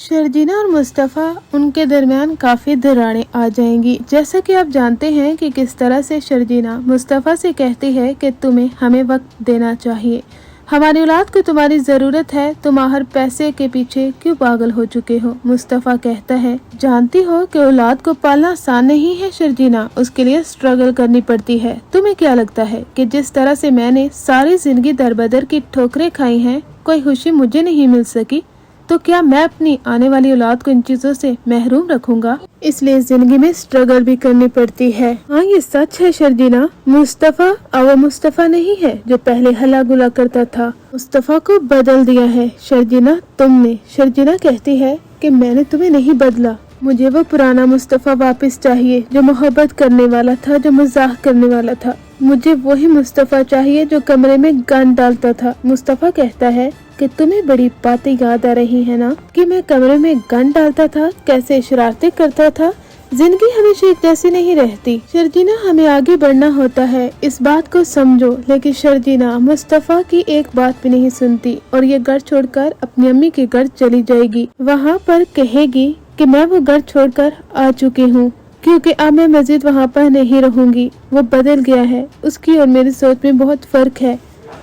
शर्जीना और मुस्तफ़ा उनके दरमियान काफ़ी दरारें आ जाएंगी। जैसा कि आप जानते हैं कि किस तरह से शर्जीना मुस्तफ़ा से कहती है कि तुम्हें हमें वक्त देना चाहिए, हमारी औलाद को तुम्हारी ज़रूरत है, तुम हर पैसे के पीछे क्यों पागल हो चुके हो। मुस्तफ़ा कहता है, जानती हो कि औलाद को पालना आसान नहीं है शर्जीना, उसके लिए स्ट्रगल करनी पड़ती है। तुम्हें क्या लगता है कि जिस तरह से मैंने सारी जिंदगी दरबदर की ठोकरें खाई हैं, कोई खुशी मुझे नहीं मिल सकी, तो क्या मैं अपनी आने वाली औलाद को इन चीजों से महरूम रखूंगा। इसलिए जिंदगी में स्ट्रगल भी करनी पड़ती है। हाँ, ये सच है शर्जीना, मुस्तफ़ा अब वो मुस्तफ़ा नहीं है जो पहले हला गुला करता था। मुस्तफ़ा को बदल दिया है शर्जीना तुमने। शर्जीना कहती है कि मैंने तुम्हें नहीं बदला, मुझे वो पुराना मुस्तफ़ा वापस चाहिए जो मोहब्बत करने वाला था, जो मजाक करने वाला था। मुझे वही मुस्तफ़ा चाहिए जो कमरे में गन डालता था। मुस्तफ़ा कहता है कि तुम्हें बड़ी बातें याद आ रही है ना, कि मैं कमरे में गन डालता था, कैसे शरारतें करता था। जिंदगी हमेशा एक जैसी नहीं रहती शर्जीना, हमें आगे बढ़ना होता है, इस बात को समझो। लेकिन शर्जीना मुस्तफ़ा की एक बात भी नहीं सुनती और ये घर छोड़कर अपनी अम्मी के घर चली जाएगी। वहाँ पर कहेगी कि मैं वो घर छोड़कर आ चुकी हूँ, क्योंकि अब मैं मजीद वहाँ पर नहीं रहूंगी। वो बदल गया है, उसकी और मेरी सोच में बहुत फर्क है।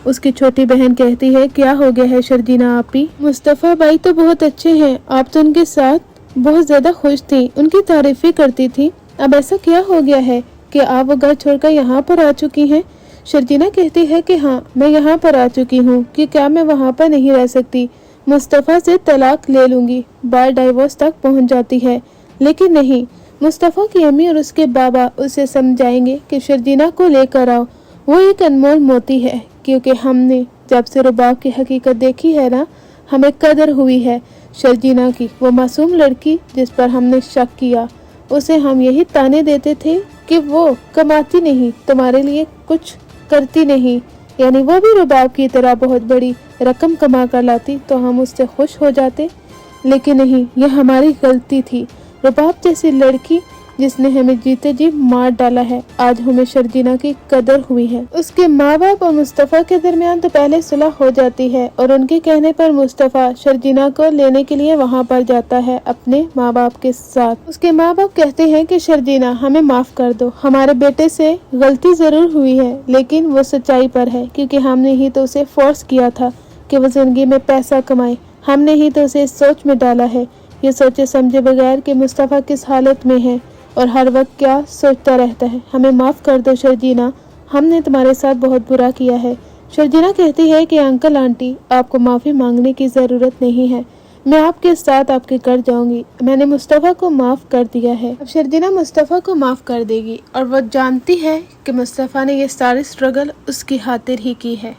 उसकी छोटी बहन कहती है, क्या हो गया है शर्जीना आपी, मुस्तफ़ा भाई तो बहुत अच्छे हैं, आप तो उनके साथ बहुत ज्यादा खुश थी, उनकी तारीफें करती थी, अब ऐसा क्या हो गया है कि आप वो घर छोड़कर यहाँ पर आ चुकी हैं। शर्जीना कहती है कि हाँ, मैं यहाँ पर आ चुकी हूँ कि क्या मैं वहाँ पर नहीं रह सकती, मुस्तफ़ा से तलाक ले लूंगी। बार डाइवोर्स तक पहुँच जाती है, लेकिन नहीं, मुस्तफ़ा की अम्मी और उसके बाबा उसे समझाएंगे कि शर्जीना को लेकर आओ, वो एक अनमोल मोती है। क्योंकि हमने जब से रुबाब की हकीकत देखी है ना, हमें कदर हुई है शर्जीना की। वो मासूम लड़की जिस पर हमने शक किया, उसे हम यही ताने देते थे कि वो कमाती नहीं, तुम्हारे लिए कुछ करती नहीं, यानी वो भी रुबाब की तरह बहुत बड़ी रकम कमा कर लाती तो हम उससे खुश हो जाते। लेकिन नहीं, ये हमारी गलती थी। रुबाब जैसी लड़की जिसने हमें जीते जी मार डाला है, आज हमें शर्जीना की कदर हुई है। उसके माँ बाप और मुस्तफ़ा के दरमियान तो पहले सुलह हो जाती है और उनके कहने पर मुस्तफ़ा शर्जीना को लेने के लिए वहाँ पर जाता है अपने माँ बाप के साथ। उसके माँ बाप कहते हैं कि शर्जीना हमें माफ कर दो, हमारे बेटे से गलती जरूर हुई है, लेकिन वो सच्चाई पर है, क्योंकि हमने ही तो उसे फोर्स किया था कि वो जिंदगी में पैसा कमाए, हमने ही तो उसे इस सोच में डाला है, ये सोचे समझे बगैर कि मुस्तफ़ा किस हालत में है और हर वक्त क्या सोचता रहता है। हमें माफ कर दो शर्जीना, हमने तुम्हारे साथ बहुत बुरा किया है। शर्जीना कहती है कि अंकल आंटी, आपको माफी मांगने की जरूरत नहीं है, मैं आपके साथ आपके घर जाऊंगी, मैंने मुस्तफ़ा को माफ कर दिया है। अब शर्जीना मुस्तफ़ा को माफ कर देगी और वो जानती है कि मुस्तफ़ा ने ये सारी स्ट्रगल उसकी खातिर ही की है।